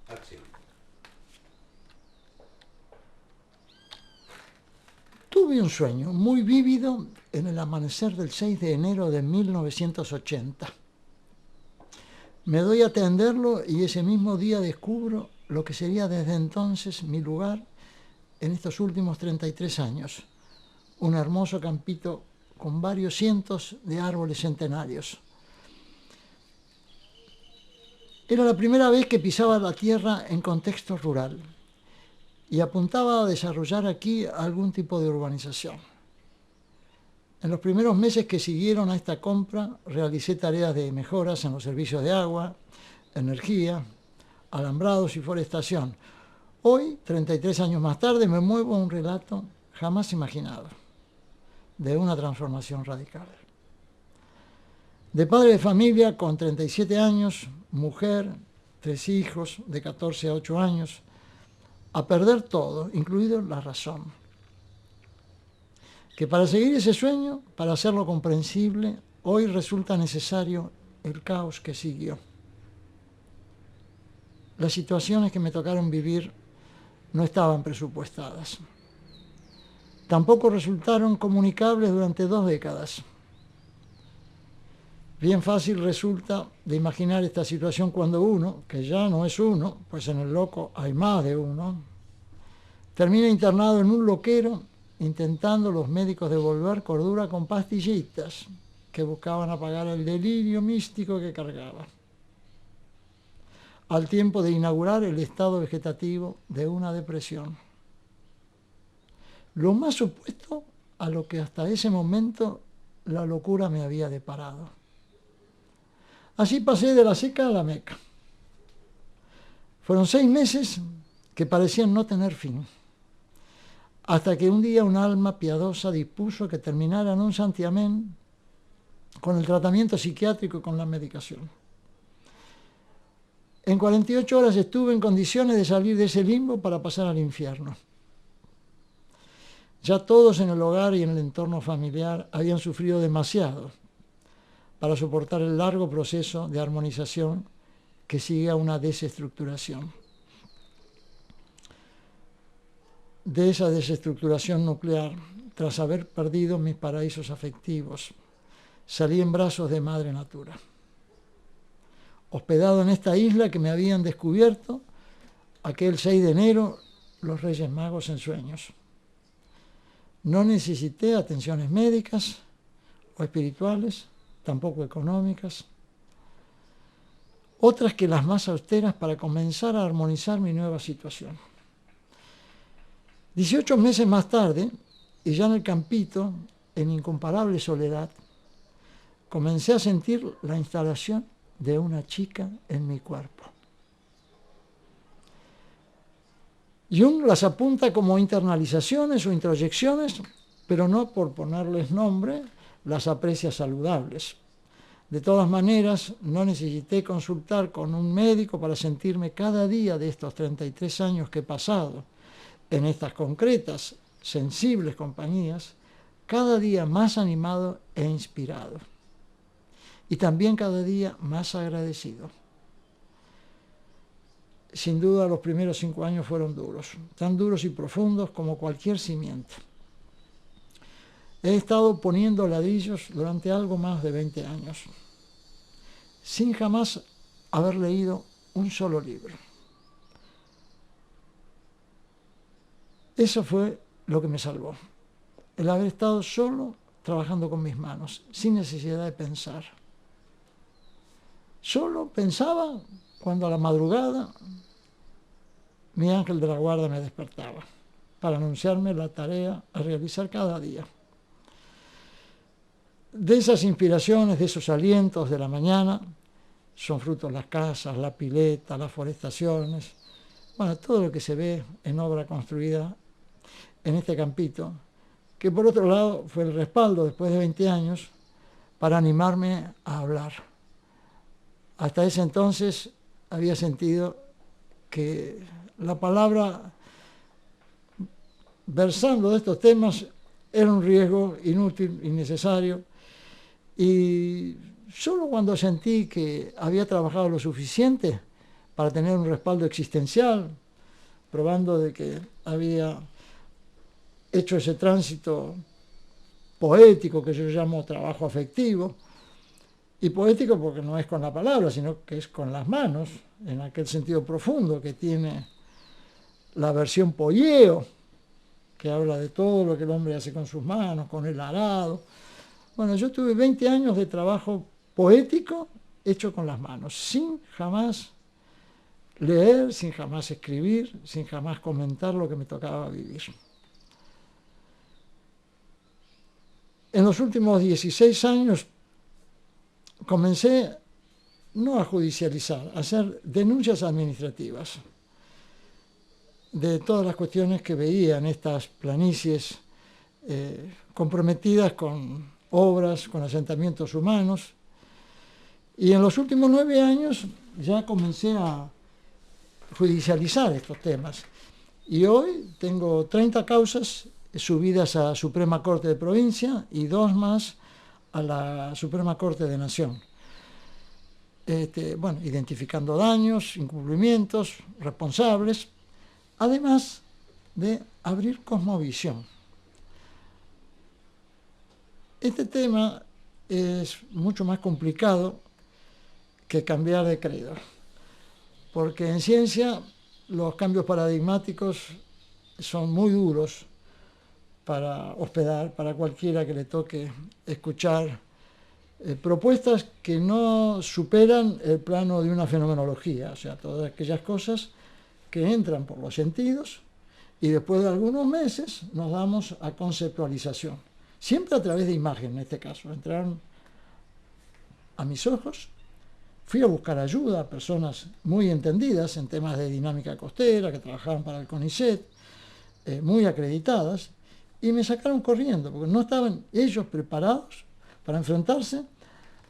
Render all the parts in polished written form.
Acción. Tuve un sueño muy vívido en el amanecer del 6 de enero de 1980. Me doy a atenderlo y ese mismo día descubro lo que sería desde entonces mi lugar en estos últimos 33 años. Un hermoso campito con varios cientos de árboles centenarios. Era la primera vez que pisaba la tierra en contexto rural y apuntaba a desarrollar aquí algún tipo de urbanización. En los primeros meses que siguieron a esta compra, realicé tareas de mejoras en los servicios de agua, energía, alambrados y forestación. Hoy, 33 años más tarde, me muevo a un relato jamás imaginado de una transformación radical. De padre de familia con 37 años, mujer, 3 hijos de 14 a 8 años, a perder todo, incluido la razón. Que para seguir ese sueño, para hacerlo comprensible, hoy resulta necesario el caos que siguió. Las situaciones que me tocaron vivir no estaban presupuestadas. Tampoco resultaron comunicables durante 2 décadas. Bien fácil resulta de imaginar esta situación cuando uno, que ya no es uno, pues en el loco hay más de uno, termina internado en un loquero intentando los médicos devolver cordura con pastillitas que buscaban apagar el delirio místico que cargaba, al tiempo de inaugurar el estado vegetativo de una depresión. Lo más opuesto a lo que hasta ese momento la locura me había deparado. Así pasé de la seca a la meca. Fueron 6 meses que parecían no tener fin, hasta que un día un alma piadosa dispuso que terminara en un santiamén con el tratamiento psiquiátrico y con la medicación. En 48 horas estuve en condiciones de salir de ese limbo para pasar al infierno. Ya todos en el hogar y en el entorno familiar habían sufrido demasiado para soportar el largo proceso de armonización que sigue a una desestructuración. De esa desestructuración nuclear, tras haber perdido mis paraísos afectivos, salí en brazos de Madre Natura. Hospedado en esta isla que me habían descubierto aquel 6 de enero los Reyes Magos en sueños. No necesité atenciones médicas o espirituales, tampoco económicas, otras que las más austeras para comenzar a armonizar mi nueva situación. 18 meses más tarde, y ya en el campito, en incomparable soledad, comencé a sentir la instalación de una chica en mi cuerpo. Jung las apunta como internalizaciones o introyecciones, pero no por ponerles nombre, las aprecia saludables. De todas maneras, no necesité consultar con un médico para sentirme cada día de estos 33 años que he pasado en estas concretas, sensibles compañías, cada día más animado e inspirado. Y también cada día más agradecido. Sin duda, los primeros 5 años fueron duros, tan duros y profundos como cualquier cimiento. He estado poniendo ladrillos durante algo más de 20 años, sin jamás haber leído un solo libro. Eso fue lo que me salvó, el haber estado solo trabajando con mis manos, sin necesidad de pensar. Solo pensaba cuando a la madrugada mi ángel de la guarda me despertaba para anunciarme la tarea a realizar cada día. De esas inspiraciones, de esos alientos de la mañana, son frutos las casas, la pileta, las forestaciones, bueno, todo lo que se ve en obra construida en este campito, que por otro lado fue el respaldo después de 20 años para animarme a hablar. Hasta ese entonces había sentido que la palabra versando de estos temas era un riesgo inútil, innecesario, y solo cuando sentí que había trabajado lo suficiente para tener un respaldo existencial, probando de que había hecho ese tránsito poético que yo llamo trabajo afectivo, y poético porque no es con la palabra, sino que es con las manos, en aquel sentido profundo que tiene la versión polleo, que habla de todo lo que el hombre hace con sus manos, con el arado. Bueno, yo tuve 20 años de trabajo poético hecho con las manos, sin jamás leer, sin jamás escribir, sin jamás comentar lo que me tocaba vivir. En los últimos 16 años comencé no a judicializar, a hacer denuncias administrativas de todas las cuestiones que veía en estas planicies comprometidas con obras, con asentamientos humanos. Y en los últimos 9 años ya comencé a judicializar estos temas. Y hoy tengo 30 causas subidas a Suprema Corte de Provincia y 2 más a la Suprema Corte de Nación. Bueno, identificando daños, incumplimientos, responsables, además de abrir cosmovisión. Este tema es mucho más complicado que cambiar de credo, porque en ciencia los cambios paradigmáticos son muy duros para hospedar, para cualquiera que le toque escuchar propuestas que no superan el plano de una fenomenología, o sea, todas aquellas cosas que entran por los sentidos y después de algunos meses nos damos a conceptualización, siempre a través de imagen en este caso. Entraron a mis ojos, fui a buscar ayuda a personas muy entendidas en temas de dinámica costera, que trabajaban para el CONICET, muy acreditadas, y me sacaron corriendo, porque no estaban ellos preparados para enfrentarse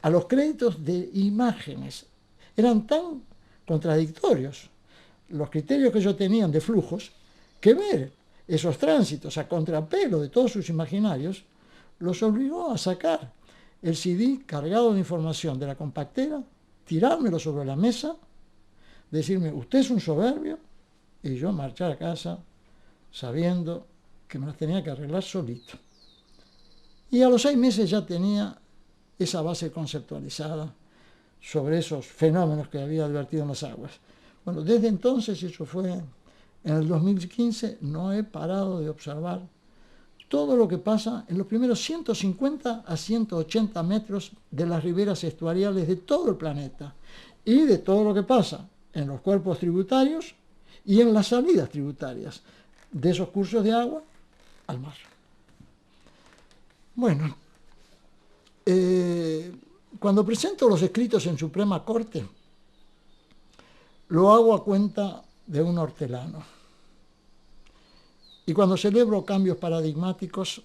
a los créditos de imágenes. Eran tan contradictorios los criterios que ellos tenían de flujos, que ver esos tránsitos a contrapelo de todos sus imaginarios los obligó a sacar el CD cargado de información de la compactera, tirármelo sobre la mesa, decirme, usted es un soberbio, y yo marchar a casa sabiendo que me las tenía que arreglar solito. Y a los 6 meses ya tenía esa base conceptualizada sobre esos fenómenos que había advertido en las aguas. Bueno, desde entonces, eso fue en el 2015, no he parado de observar todo lo que pasa en los primeros 150 a 180 metros de las riberas estuariales de todo el planeta y de todo lo que pasa en los cuerpos tributarios y en las salidas tributarias de esos cursos de agua al mar. Bueno, cuando presento los escritos en Suprema Corte, lo hago a cuenta de un hortelano. Y cuando celebro cambios paradigmáticos,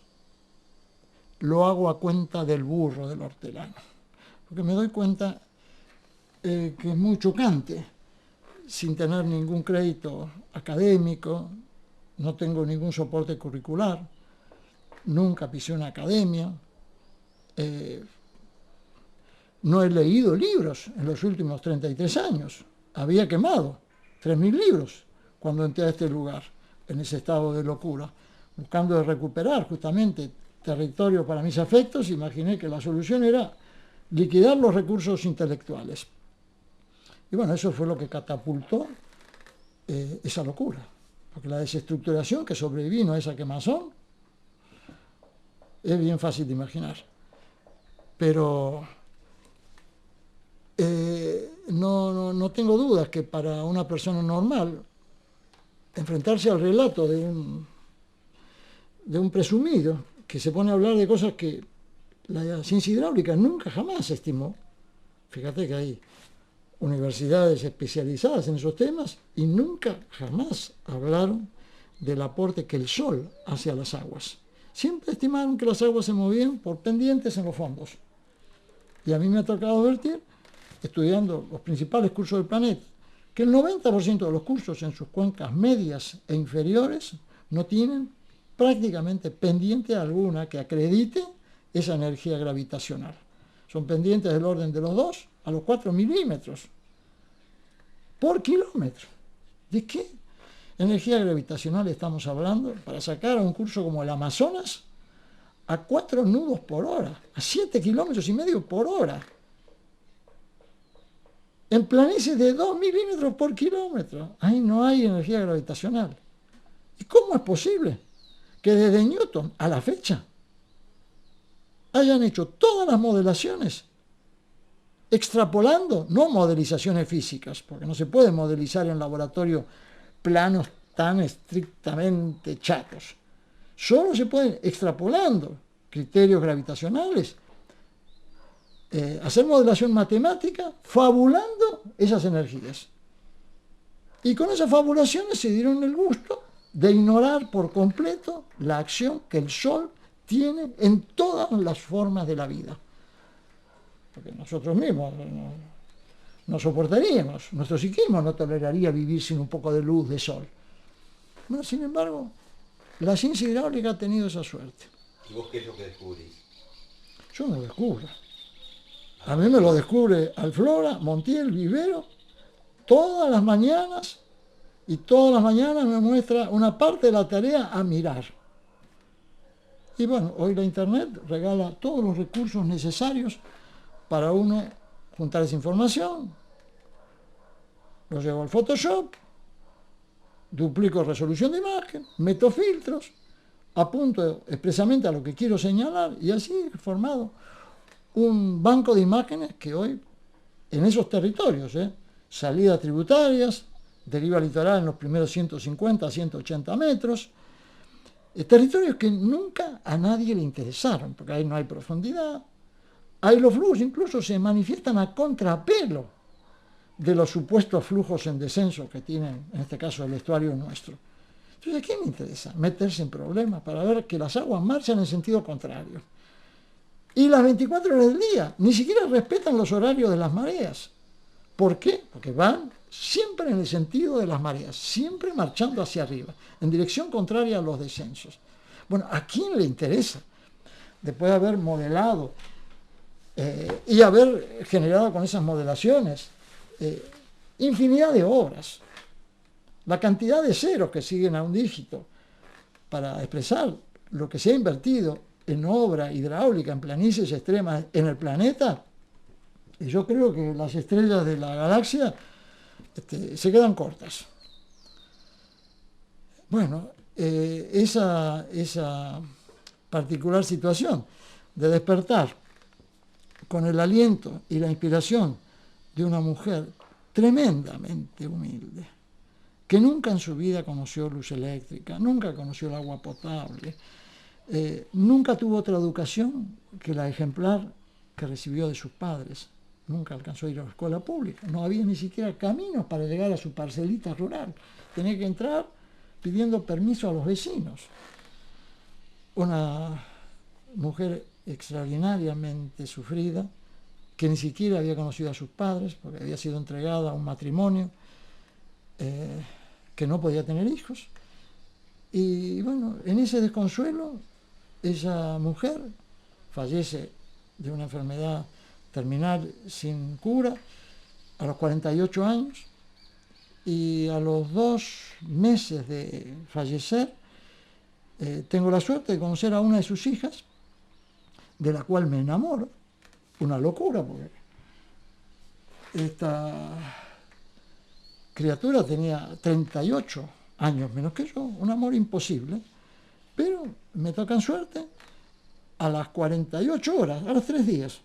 lo hago a cuenta del burro del hortelano. Porque me doy cuenta que es muy chocante, sin tener ningún crédito académico, no tengo ningún soporte curricular, nunca pisé una academia, no he leído libros en los últimos 33 años. Había quemado 3.000 libros cuando entré a este lugar, en ese estado de locura, buscando recuperar justamente territorio para mis afectos. Imaginé que la solución era liquidar los recursos intelectuales. Y bueno, eso fue lo que catapultó esa locura, porque la desestructuración que sobrevino a esa quemazón es bien fácil de imaginar. Pero no tengo dudas que para una persona normal enfrentarse al relato de un presumido que se pone a hablar de cosas que la ciencia hidráulica nunca jamás estimó. Fíjate que hay universidades especializadas en esos temas y nunca jamás hablaron del aporte que el sol hace a las aguas. Siempre estimaron que las aguas se movían por pendientes en los fondos. Y a mí me ha tocado advertir, estudiando los principales cursos del planeta, que el 90% de los cursos en sus cuencas medias e inferiores no tienen prácticamente pendiente alguna que acredite esa energía gravitacional. Son pendientes del orden de los 2 a los 4 milímetros. por kilómetro. ¿De qué energía gravitacional estamos hablando para sacar a un curso como el Amazonas a 4 nudos por hora, a 7,5 kilómetros por hora? En planicies de 2 milímetros por kilómetro. Ahí no hay energía gravitacional. ¿Y cómo es posible que desde Newton a la fecha hayan hecho todas las modelaciones, extrapolando, no modelizaciones físicas, porque no se puede modelizar en laboratorio planos tan estrictamente chatos, solo se pueden, extrapolando criterios gravitacionales, hacer modelación matemática, fabulando esas energías. Y con esas fabulaciones se dieron el gusto de ignorar por completo la acción que el Sol tiene en todas las formas de la vida. Porque nosotros mismos no soportaríamos, nuestro psiquismo no toleraría vivir sin un poco de luz de sol. Bueno, sin embargo, la ciencia hidráulica ha tenido esa suerte. ¿Y vos qué es lo que descubrís? Yo no lo descubro. A mí me lo descubre Alflora, Montiel, Vivero, todas las mañanas, y todas las mañanas me muestra una parte de la tarea a mirar. Y bueno, hoy la Internet regala todos los recursos necesarios para uno juntar esa información, lo llevo al Photoshop, duplico resolución de imagen, meto filtros, apunto expresamente a lo que quiero señalar y así he formado un banco de imágenes que hoy, en esos territorios, salidas tributarias, deriva litoral en los primeros 150 a 180 metros, territorios que nunca a nadie le interesaron, porque ahí no hay profundidad. Ahí los flujos incluso se manifiestan a contrapelo de los supuestos flujos en descenso que tienen, en este caso, el estuario nuestro. Entonces, ¿a quién le interesa meterse en problemas para ver que las aguas marchan en sentido contrario? Y las 24 horas del día ni siquiera respetan los horarios de las mareas. ¿Por qué? Porque van siempre en el sentido de las mareas, siempre marchando hacia arriba, en dirección contraria a los descensos. Bueno, ¿a quién le interesa? Después de haber modelado y haber generado con esas modelaciones infinidad de obras, la cantidad de ceros que siguen a un dígito para expresar lo que se ha invertido en obra hidráulica, en planicies extremas en el planeta, y yo creo que las estrellas de la galaxia se quedan cortas. Bueno, esa particular situación de despertar con el aliento y la inspiración de una mujer tremendamente humilde, que nunca en su vida conoció luz eléctrica, nunca conoció el agua potable, nunca tuvo otra educación que la ejemplar que recibió de sus padres, nunca alcanzó a ir a la escuela pública, no había ni siquiera caminos para llegar a su parcelita rural, tenía que entrar pidiendo permiso a los vecinos. Una mujer extraordinariamente sufrida, que ni siquiera había conocido a sus padres, porque había sido entregada a un matrimonio que no podía tener hijos. Y bueno, en ese desconsuelo, esa mujer fallece de una enfermedad terminal sin cura a los 48 años, y a los 2 meses de fallecer tengo la suerte de conocer a una de sus hijas, de la cual me enamoro. Una locura, porque esta criatura tenía 38 años menos que yo, un amor imposible, pero me tocan suerte a las 48 horas, a los 3 días,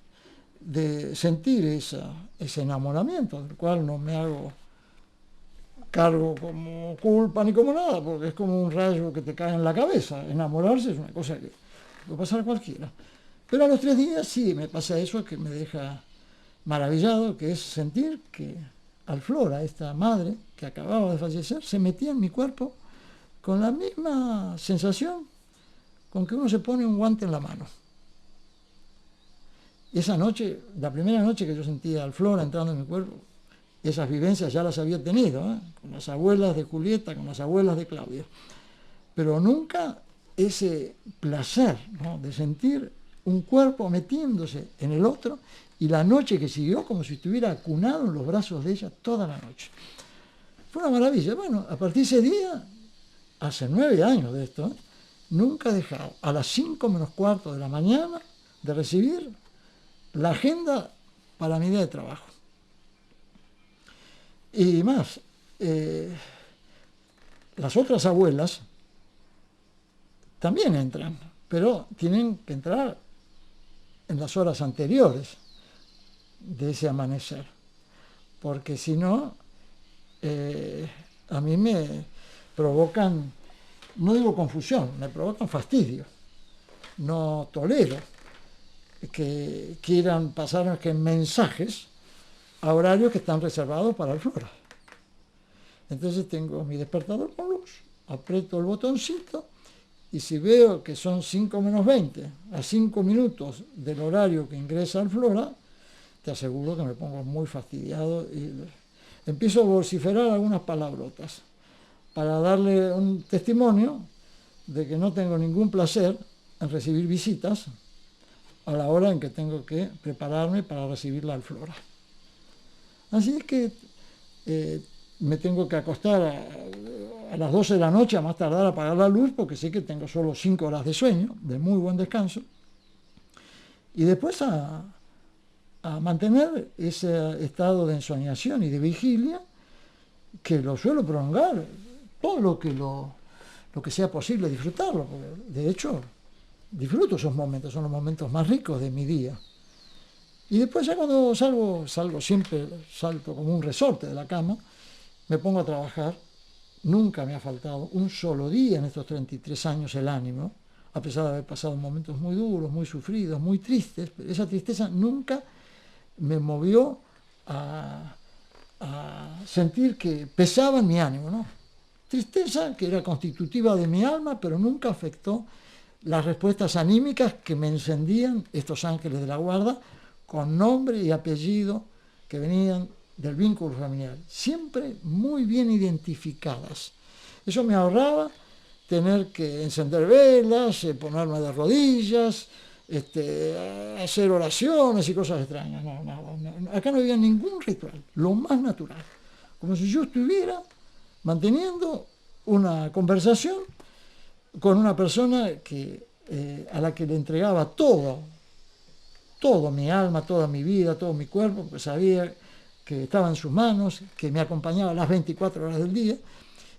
de sentir ese enamoramiento, del cual no me hago cargo como culpa ni como nada, porque es como un rayo que te cae en la cabeza. Enamorarse es una cosa que puede pasar a cualquiera. Pero a los 3 días sí me pasa eso que me deja maravillado, que es sentir que Alflora, esta madre que acababa de fallecer, se metía en mi cuerpo con la misma sensación con que uno se pone un guante en la mano. Y esa noche, la primera noche que yo sentía a Alflora entrando en mi cuerpo, esas vivencias ya las había tenido, con las abuelas de Julieta, con las abuelas de Claudia. Pero nunca ese placer, ¿no?, de sentir un cuerpo metiéndose en el otro, y la noche que siguió como si estuviera acunado en los brazos de ella toda la noche. Fue una maravilla. Bueno, a partir de ese día, hace 9 años de esto, nunca he dejado a las 5 menos cuarto de la mañana de recibir la agenda para mi día de trabajo. Y más, las otras abuelas también entran, pero tienen que entrar en las horas anteriores de ese amanecer, porque si no, a mí me provocan, no digo confusión, me provocan fastidio. No tolero que quieran pasar mensajes a horarios que están reservados para el Flora. Entonces tengo mi despertador con luz, aprieto el botoncito y si veo que son 5 menos 20, a 5 minutos del horario que ingresa al Flora, te aseguro que me pongo muy fastidiado y empiezo a vociferar algunas palabrotas para darle un testimonio de que no tengo ningún placer en recibir visitas a la hora en que tengo que prepararme para recibirla al Flora. Así es que me tengo que acostar a las 12 de la noche, a más tardar a apagar la luz, porque sé que tengo solo 5 horas de sueño, de muy buen descanso, y después a mantener ese estado de ensoñación y de vigilia, que lo suelo prolongar todo lo que sea posible disfrutarlo, porque de hecho disfruto esos momentos, son los momentos más ricos de mi día. Y después ya cuando salgo siempre, salto como un resorte de la cama, me pongo a trabajar. Nunca me ha faltado un solo día en estos 33 años el ánimo, a pesar de haber pasado momentos muy duros, muy sufridos, muy tristes, pero esa tristeza nunca me movió a sentir que pesaba en mi ánimo, ¿no? Tristeza que era constitutiva de mi alma, pero nunca afectó las respuestas anímicas que me encendían estos ángeles de la guarda, con nombre y apellido, que venían del vínculo familiar, siempre muy bien identificadas. Eso me ahorraba tener que encender velas, ponerme de rodillas, hacer oraciones y cosas extrañas. No. Acá no había ningún ritual, lo más natural, como si yo estuviera manteniendo una conversación con una persona a la que le entregaba todo mi alma, toda mi vida, todo mi cuerpo, porque sabía que estaba en sus manos, que me acompañaba las 24 horas del día,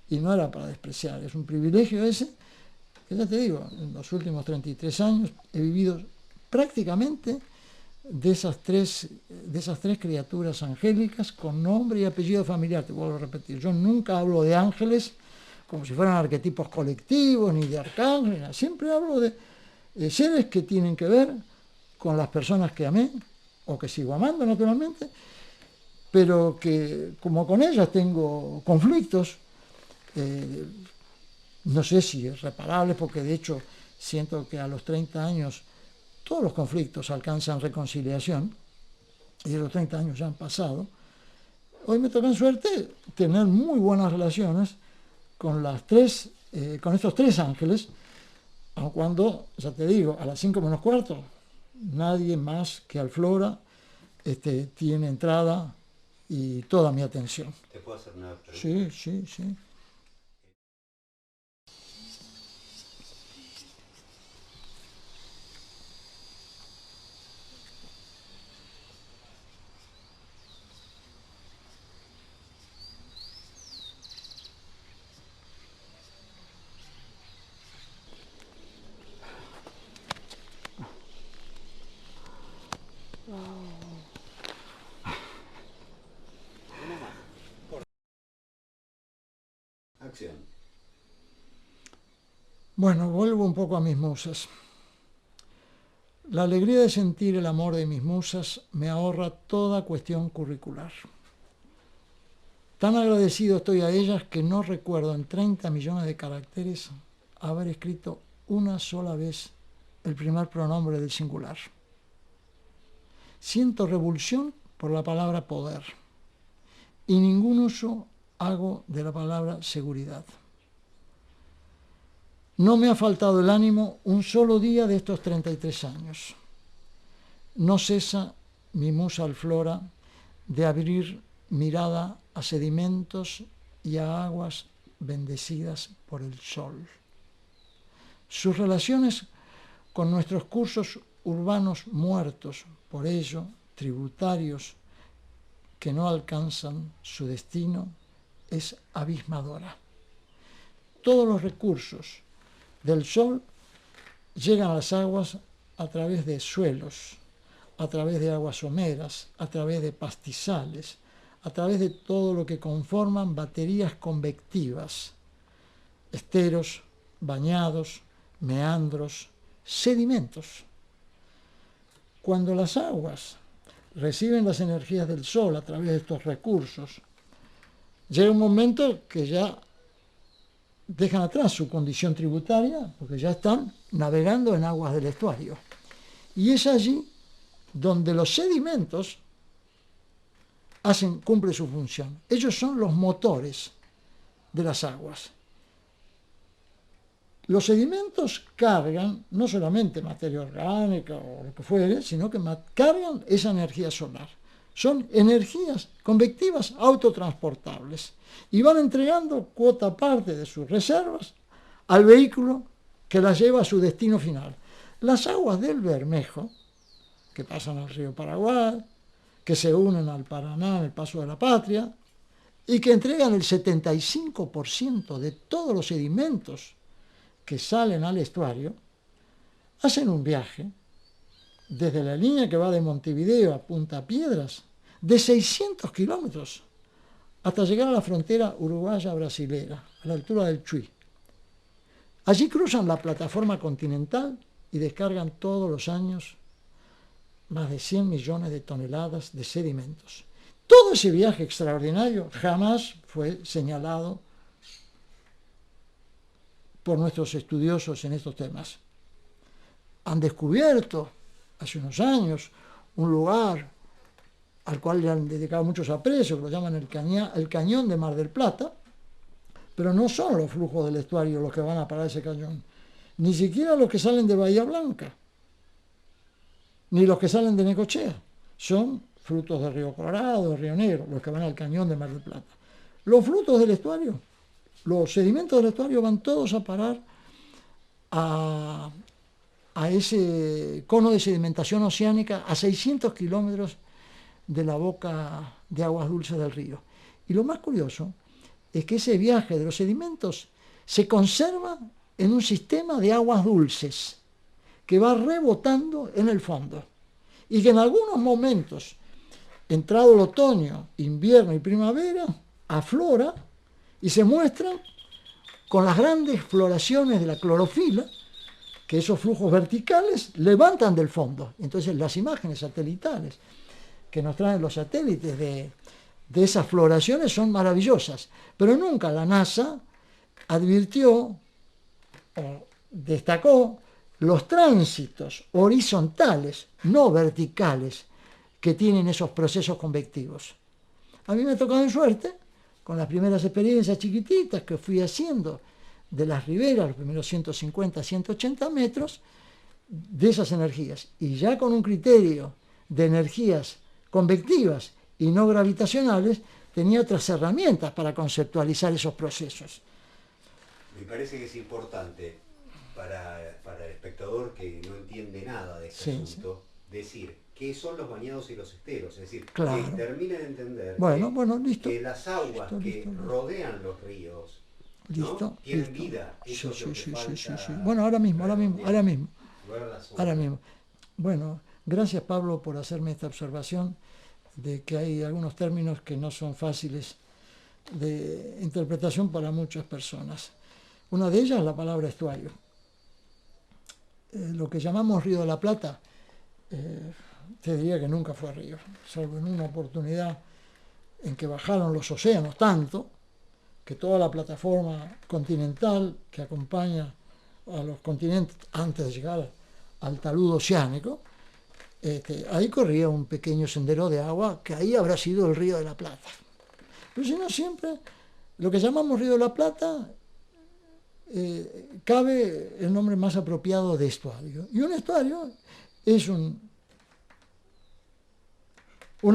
y no era para despreciar. Es un privilegio ese, que ya te digo, en los últimos 33 años he vivido prácticamente de esas tres criaturas angélicas con nombre y apellido familiar. Te vuelvo a repetir, yo nunca hablo de ángeles como si fueran arquetipos colectivos, ni de arcángeles, siempre hablo de seres que tienen que ver con las personas que amé, o que sigo amando naturalmente, pero que como con ellas tengo conflictos, no sé si irreparables, porque de hecho siento que a los 30 años todos los conflictos alcanzan reconciliación, y los 30 años ya han pasado. Hoy me toca en suerte tener muy buenas relaciones con estos tres ángeles, aun cuando, ya te digo, a las 5 menos cuarto, nadie más que al Flora tiene entrada y toda mi atención. ¿Te puedo hacer una pregunta? Sí. Acción. Bueno, vuelvo un poco a mis musas. La alegría de sentir el amor de mis musas me ahorra toda cuestión curricular. Tan agradecido estoy a ellas que no recuerdo en 30 millones de caracteres haber escrito una sola vez el primer pronombre del singular. Siento revulsión por la palabra poder y ningún uso hago de la palabra seguridad. No me ha faltado el ánimo un solo día de estos 33 años. No cesa mi musa al Flora de abrir mirada a sedimentos y a aguas bendecidas por el sol. Sus relaciones con nuestros cursos urbanos muertos, por ello, tributarios que no alcanzan su destino, es abismadora. Todos los recursos del sol llegan a las aguas a través de suelos, a través de aguas someras, a través de pastizales, a través de todo lo que conforman baterías convectivas, esteros, bañados, meandros, sedimentos. Cuando las aguas reciben las energías del sol a través de estos recursos, llega un momento que ya dejan atrás su condición tributaria, porque ya están navegando en aguas del estuario. Y es allí donde los sedimentos cumplen su función. Ellos son los motores de las aguas. Los sedimentos cargan no solamente materia orgánica o lo que fuere, sino que cargan esa energía solar. Son energías convectivas autotransportables y van entregando cuota parte de sus reservas al vehículo que las lleva a su destino final. Las aguas del Bermejo, que pasan al río Paraguay, que se unen al Paraná en el Paso de la Patria, y que entregan el 75% de todos los sedimentos que salen al estuario, hacen un viaje desde la línea que va de Montevideo a Punta Piedras, de 600 kilómetros, hasta llegar a la frontera uruguaya-brasilera, a la altura del Chuy. Allí cruzan la plataforma continental y descargan todos los años más de 100 millones de toneladas de sedimentos. Todo ese viaje extraordinario jamás fue señalado por nuestros estudiosos en estos temas. Han descubierto hace unos años un lugar al cual le han dedicado muchos aprecios, que lo llaman el cañón de Mar del Plata, pero no son los flujos del estuario los que van a parar ese cañón, ni siquiera los que salen de Bahía Blanca, ni los que salen de Necochea, son frutos del río Colorado, del río Negro, los que van al cañón de Mar del Plata. Los frutos del estuario, los sedimentos del estuario van todos a parar a ese cono de sedimentación oceánica a 600 kilómetros de la boca de aguas dulces del río. Y lo más curioso es que ese viaje de los sedimentos se conserva en un sistema de aguas dulces que va rebotando en el fondo y que en algunos momentos, entrado el otoño, invierno y primavera, aflora y se muestra con las grandes floraciones de la clorofila que esos flujos verticales levantan del fondo. Entonces las imágenes satelitales que nos traen los satélites de esas floraciones son maravillosas, pero nunca la NASA advirtió o destacó los tránsitos horizontales, no verticales, que tienen esos procesos convectivos. A mí me ha tocado en suerte, con las primeras experiencias chiquititas que fui haciendo de las riberas, los primeros 150, 180 metros, de esas energías. Y ya con un criterio de energías convectivas y no gravitacionales, tenía otras herramientas para conceptualizar esos procesos. Me parece que es importante para el espectador que no entiende nada de este asunto, decir qué son los bañados y los esteros, es decir, claro, que termine de entender listo, que las aguas que rodean los ríos, ¿no? Tienen vida. Eso es lo que falta. Bueno, ahora mismo. Bueno, gracias Pablo por hacerme esta observación de que hay algunos términos que no son fáciles de interpretación para muchas personas. Una de ellas es la palabra estuario. Lo que llamamos Río de la Plata, te diría que nunca fue río, salvo en una oportunidad en que bajaron los océanos tanto que toda la plataforma continental que acompaña a los continentes antes de llegar al talud oceánico, ahí corría un pequeño sendero de agua que ahí habrá sido el Río de la Plata. Pero si no, siempre lo que llamamos Río de la Plata cabe el nombre más apropiado de estuario. Y un estuario es un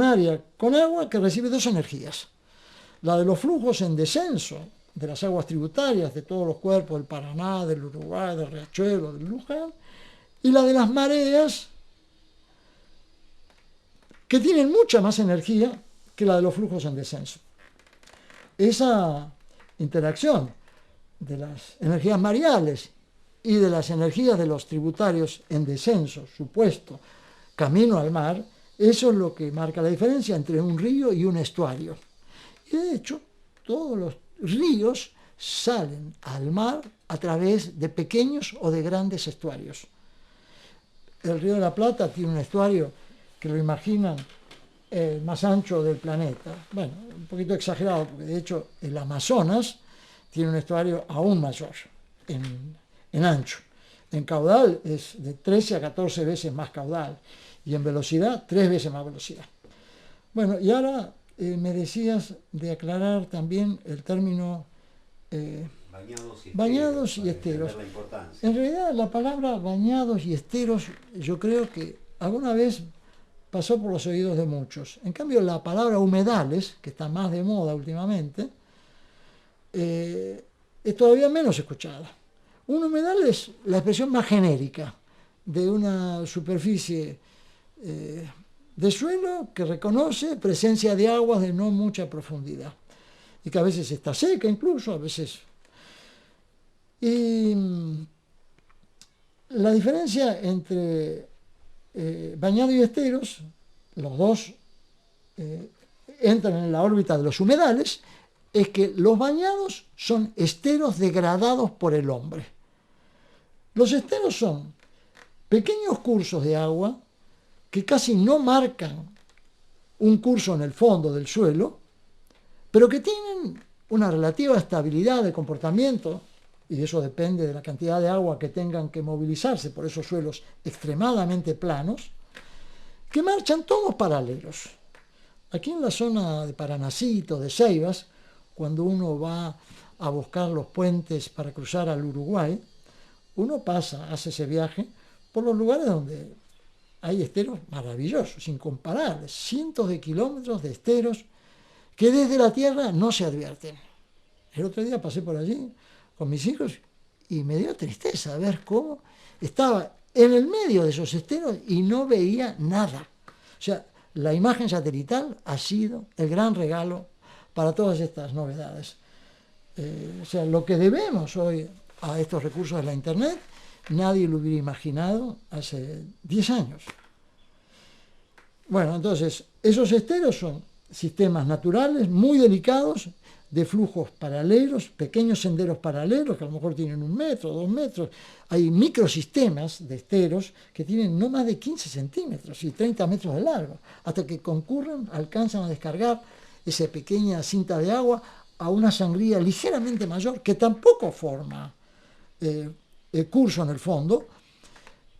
área con agua que recibe dos energías. la de los flujos en descenso, de las aguas tributarias, de todos los cuerpos del Paraná, del Uruguay, del Riachuelo, del Luján, y la de las mareas, que tienen mucha más energía que la de los flujos en descenso. Esa interacción de las energías mareales y de las energías de los tributarios en descenso, supuesto, camino al mar, eso es lo que marca la diferencia entre un río y un estuario. Y de hecho, todos los ríos salen al mar a través de pequeños o de grandes estuarios. El Río de la Plata tiene un estuario que lo imaginan el más ancho del planeta. Bueno, un poquito exagerado, porque de hecho el Amazonas tiene un estuario aún mayor en ancho. En caudal es de 13 a 14 veces más caudal y en velocidad 3 veces más velocidad. Bueno, y ahora me decías de aclarar también el término bañados y esteros. En realidad la palabra bañados y esteros yo creo que alguna vez pasó por los oídos de muchos. En cambio la palabra humedales, que está más de moda últimamente, es todavía menos escuchada. Un humedal es la expresión más genérica de una superficie de suelo que reconoce presencia de aguas de no mucha profundidad y que a veces está seca incluso, a veces. Y la diferencia entre bañado y esteros, los dos entran en la órbita de los humedales, es que los bañados son esteros degradados por el hombre. Los esteros son pequeños cursos de agua que casi no marcan un curso en el fondo del suelo, pero que tienen una relativa estabilidad de comportamiento, y eso depende de la cantidad de agua que tengan que movilizarse por esos suelos extremadamente planos, que marchan todos paralelos. Aquí en la zona de Paranacito, de Ceibas, cuando uno va a buscar los puentes para cruzar al Uruguay, uno hace ese viaje por los lugares donde hay esteros maravillosos, incomparables, cientos de kilómetros de esteros que desde la tierra no se advierten. El otro día pasé por allí con mis hijos y me dio tristeza ver cómo estaba en el medio de esos esteros y no veía nada. O sea, la imagen satelital ha sido el gran regalo para todas estas novedades. O sea, lo que debemos hoy a estos recursos de la Internet, nadie lo hubiera imaginado hace 10 años. Bueno, entonces, esos esteros son sistemas naturales muy delicados, de flujos paralelos, pequeños senderos paralelos, que a lo mejor tienen 1 metro, 2 metros. Hay microsistemas de esteros que tienen no más de 15 centímetros y 30 metros de largo, hasta que concurren, alcanzan a descargar esa pequeña cinta de agua a una sangría ligeramente mayor, que tampoco forma el curso en el fondo,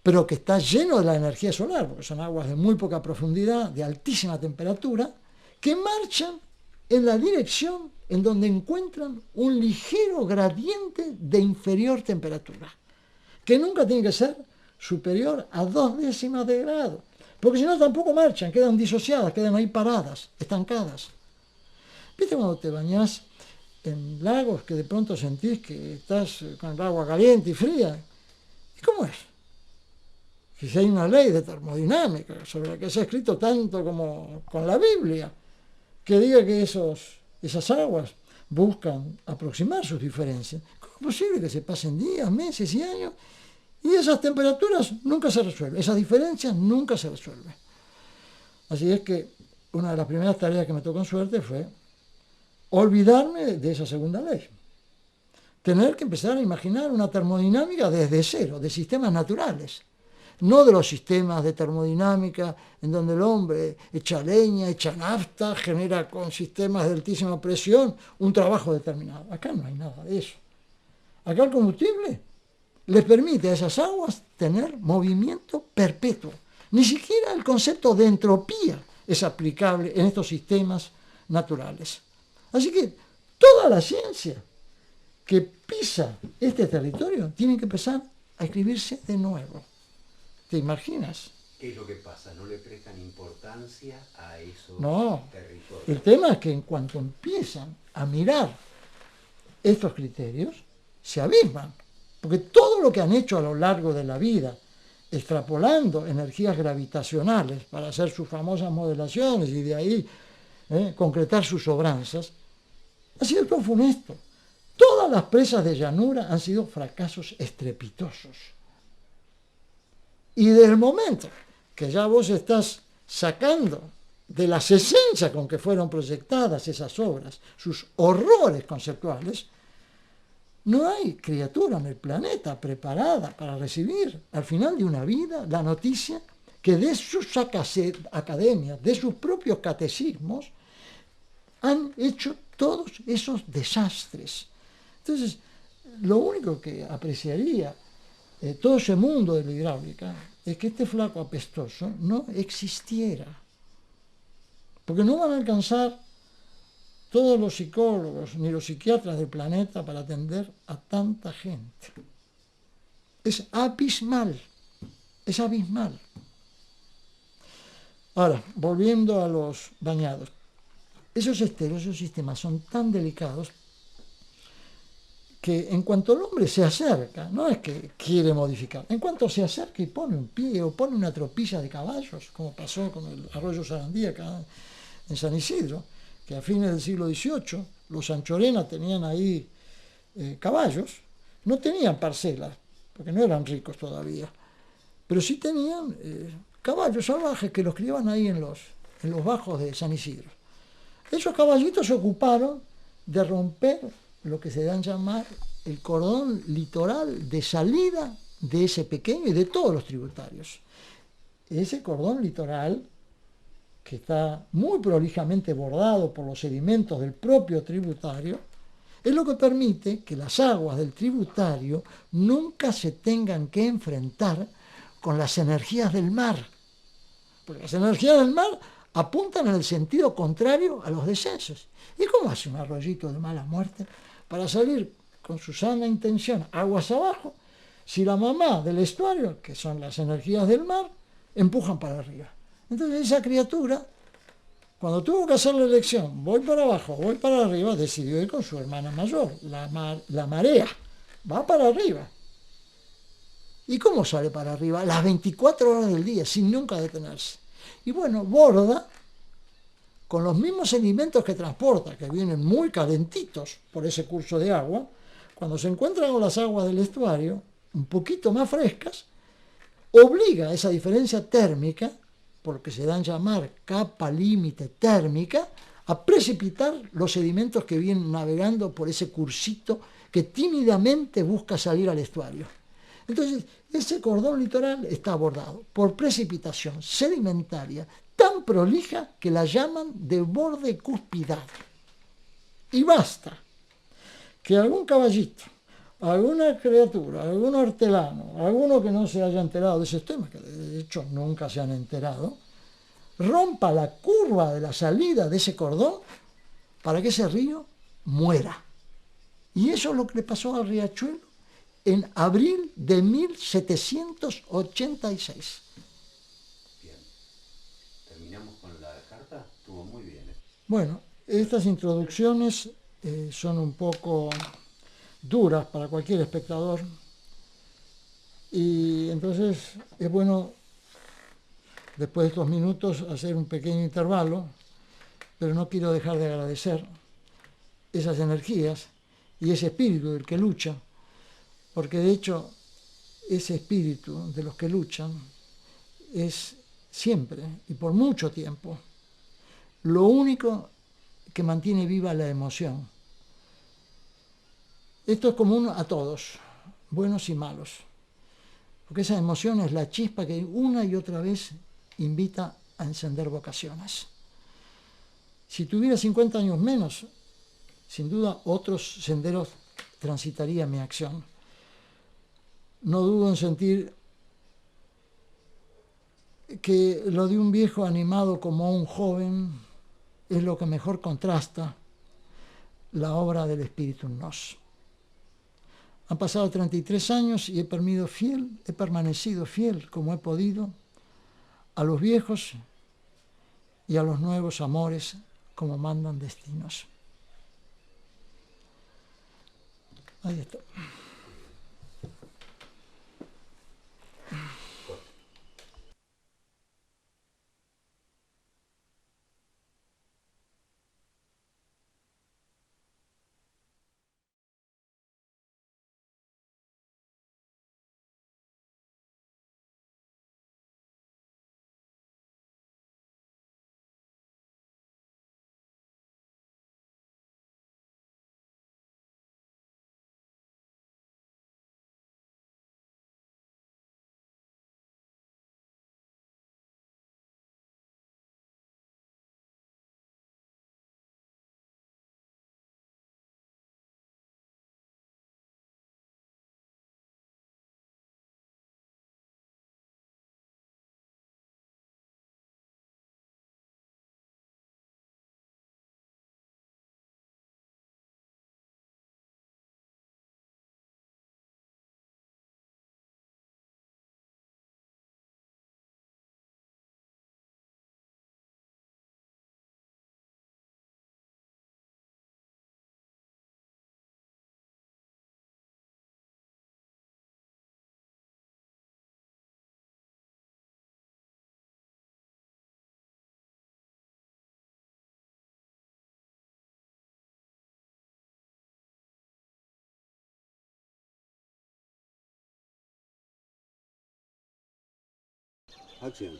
pero que está lleno de la energía solar, porque son aguas de muy poca profundidad, de altísima temperatura, que marchan en la dirección en donde encuentran un ligero gradiente de inferior temperatura, que nunca tiene que ser superior a 2 décimas de grado, porque si no tampoco marchan, quedan disociadas, quedan ahí paradas, estancadas. ¿Viste cuando te bañás en lagos que de pronto sentís que estás con el agua caliente y fría? ¿Y cómo es? Que si hay una ley de termodinámica sobre la que se ha escrito tanto como con la Biblia, que diga que esas aguas buscan aproximar sus diferencias. ¿Cómo es posible que se pasen días, meses y años y esas temperaturas nunca se resuelven? Esas diferencias nunca se resuelven. Así es que una de las primeras tareas que me tocó en suerte fue olvidarme de esa segunda ley. Tener que empezar a imaginar una termodinámica desde cero, de sistemas naturales. No de los sistemas de termodinámica en donde el hombre echa leña, echa nafta, genera con sistemas de altísima presión un trabajo determinado. Acá no hay nada de eso. Acá el combustible les permite a esas aguas tener movimiento perpetuo. Ni siquiera el concepto de entropía es aplicable en estos sistemas naturales. Así que toda la ciencia que pisa este territorio tiene que empezar a escribirse de nuevo. ¿Te imaginas ¿Qué es lo que pasa? ¿No le prestan importancia a esos territorios? El tema es que en cuanto empiezan a mirar estos criterios, se abisman. Porque todo lo que han hecho a lo largo de la vida, extrapolando energías gravitacionales para hacer sus famosas modelaciones y de ahí concretar sus obranzas, ha sido todo funesto. Todas las presas de llanura han sido fracasos estrepitosos. Y desde el momento que ya vos estás sacando de las esencias con que fueron proyectadas esas obras, sus horrores conceptuales, no hay criatura en el planeta preparada para recibir al final de una vida la noticia que de sus academias, de sus propios catecismos, han hecho todos esos desastres. Entonces, lo único que apreciaría todo ese mundo de la hidráulica es que este flaco apestoso no existiera. Porque no van a alcanzar todos los psicólogos ni los psiquiatras del planeta para atender a tanta gente. Es abismal, es abismal. Ahora, volviendo a los bañados. Esos esteros, esos sistemas son tan delicados que en cuanto el hombre se acerca, no es que quiere modificar, en cuanto se acerca y pone un pie o pone una tropilla de caballos, como pasó con el arroyo Sarandí acá en San Isidro, que a fines del siglo XVIII los Anchorena tenían ahí caballos, no tenían parcelas, porque no eran ricos todavía, pero sí tenían caballos salvajes que los criaban ahí en los bajos de San Isidro. Esos caballitos se ocuparon de romper lo que se da a llamar el cordón litoral de salida de ese pequeño y de todos los tributarios. Ese cordón litoral, que está muy prolijamente bordado por los sedimentos del propio tributario, es lo que permite que las aguas del tributario nunca se tengan que enfrentar con las energías del mar. Porque las energías del mar apuntan en el sentido contrario a los descensos. ¿Y cómo hace un arroyito de mala muerte para salir con su sana intención aguas abajo si la mamá del estuario, que son las energías del mar, empujan para arriba? Entonces esa criatura, cuando tuvo que hacer la elección, voy para abajo, voy para arriba, decidió ir con su hermana mayor, la marea, va para arriba. ¿Y cómo sale para arriba? Las 24 horas del día, sin nunca detenerse. Y bueno, borda con los mismos sedimentos que transporta, que vienen muy calentitos por ese curso de agua. Cuando se encuentran con las aguas del estuario, un poquito más frescas, obliga a esa diferencia térmica, por lo que se dan a llamar capa límite térmica, a precipitar los sedimentos que vienen navegando por ese cursito que tímidamente busca salir al estuario. Entonces, ese cordón litoral está bordado por precipitación sedimentaria tan prolija que la llaman de borde cuspidado. Y basta que algún caballito, alguna criatura, algún hortelano, alguno que no se haya enterado de ese tema, que de hecho nunca se han enterado, rompa la curva de la salida de ese cordón para que ese río muera. Y eso es lo que le pasó al riachuelo en abril de 1786. Bien. ¿Terminamos con la carta? Estuvo muy bien. Bueno, estas introducciones son un poco duras para cualquier espectador y entonces es bueno, después de estos minutos, hacer un pequeño intervalo, pero no quiero dejar de agradecer esas energías y ese espíritu del que lucha, porque de hecho ese espíritu de los que luchan es siempre y por mucho tiempo lo único que mantiene viva la emoción. Esto es común a todos, buenos y malos, porque esa emoción es la chispa que una y otra vez invita a encender vocaciones. Si tuviera 50 años menos, sin duda otros senderos transitaría mi acción. No dudo en sentir que lo de un viejo animado como un joven es lo que mejor contrasta la obra del Espíritu en nos. Han pasado 33 años y he permanecido fiel como he podido a los viejos y a los nuevos amores como mandan destinos. Ahí está. Acción.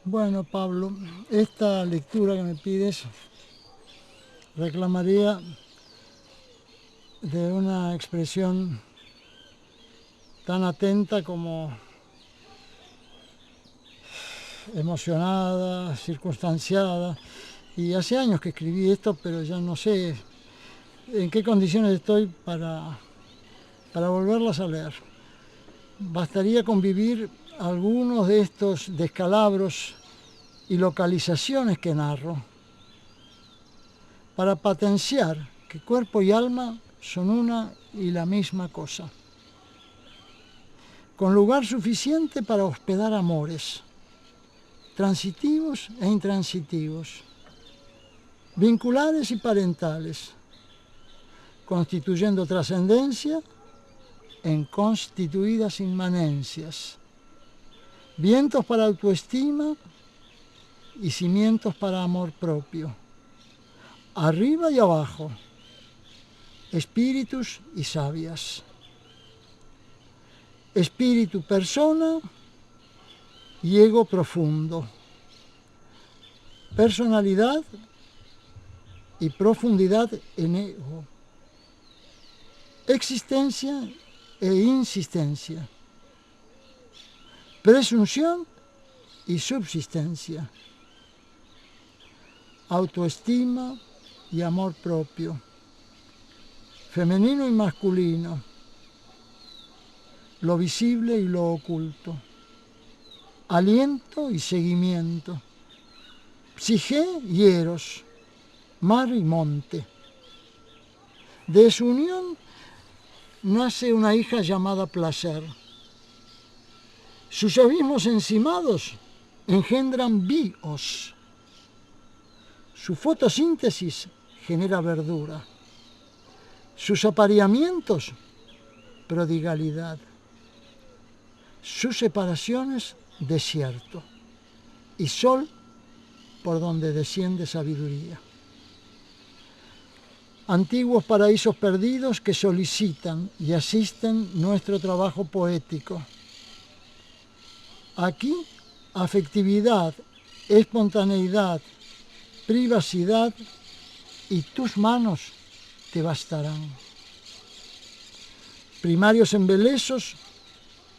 Bueno, Pablo, esta lectura que me pides reclamaría de una expresión tan atenta como emocionada, circunstanciada. Y hace años que escribí esto, pero ya no sé en qué condiciones estoy para volverlas a leer. Bastaría con vivir algunos de estos descalabros y localizaciones que narro para potenciar que cuerpo y alma son una y la misma cosa, con lugar suficiente para hospedar amores, transitivos e intransitivos, vinculares y parentales, constituyendo trascendencia en constituidas inmanencias, vientos para autoestima y cimientos para amor propio, arriba y abajo, espíritus y sabias, espíritu persona y ego profundo, personalidad y profundidad en ego, existencia e insistencia, presunción y subsistencia, autoestima y amor propio, femenino y masculino, lo visible y lo oculto, aliento y seguimiento, psique y eros, mar y monte. De su unión nace una hija llamada placer. Sus abismos encimados engendran bios. Su fotosíntesis genera verdura. Sus apareamientos, prodigalidad. Sus separaciones, desierto. Y sol por donde desciende sabiduría. Antiguos paraísos perdidos que solicitan y asisten nuestro trabajo poético. Aquí, afectividad, espontaneidad, privacidad y tus manos te bastarán. Primarios embelesos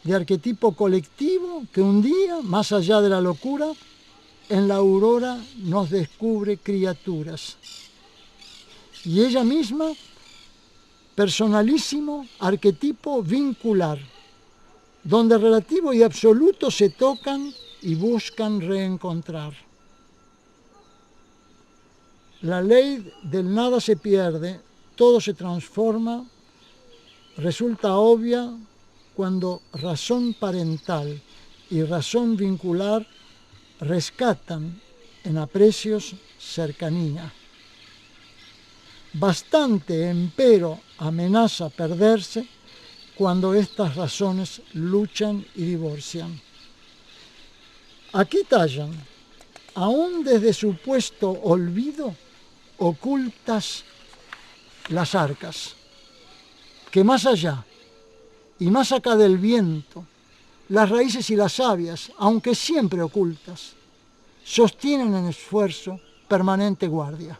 de arquetipo colectivo que un día, más allá de la locura, en la aurora nos descubre criaturas. Y ella misma, personalísimo arquetipo vincular, donde relativo y absoluto se tocan y buscan reencontrar. La ley del nada se pierde, todo se transforma, resulta obvia cuando razón parental y razón vincular rescatan en aprecios cercanía. Bastante, empero, amenaza perderse cuando estas razones luchan y divorcian. Aquí tallan, aún desde supuesto olvido, ocultas las arcas, que más allá y más acá del viento, las raíces y las sabias, aunque siempre ocultas, sostienen en esfuerzo permanente guardia.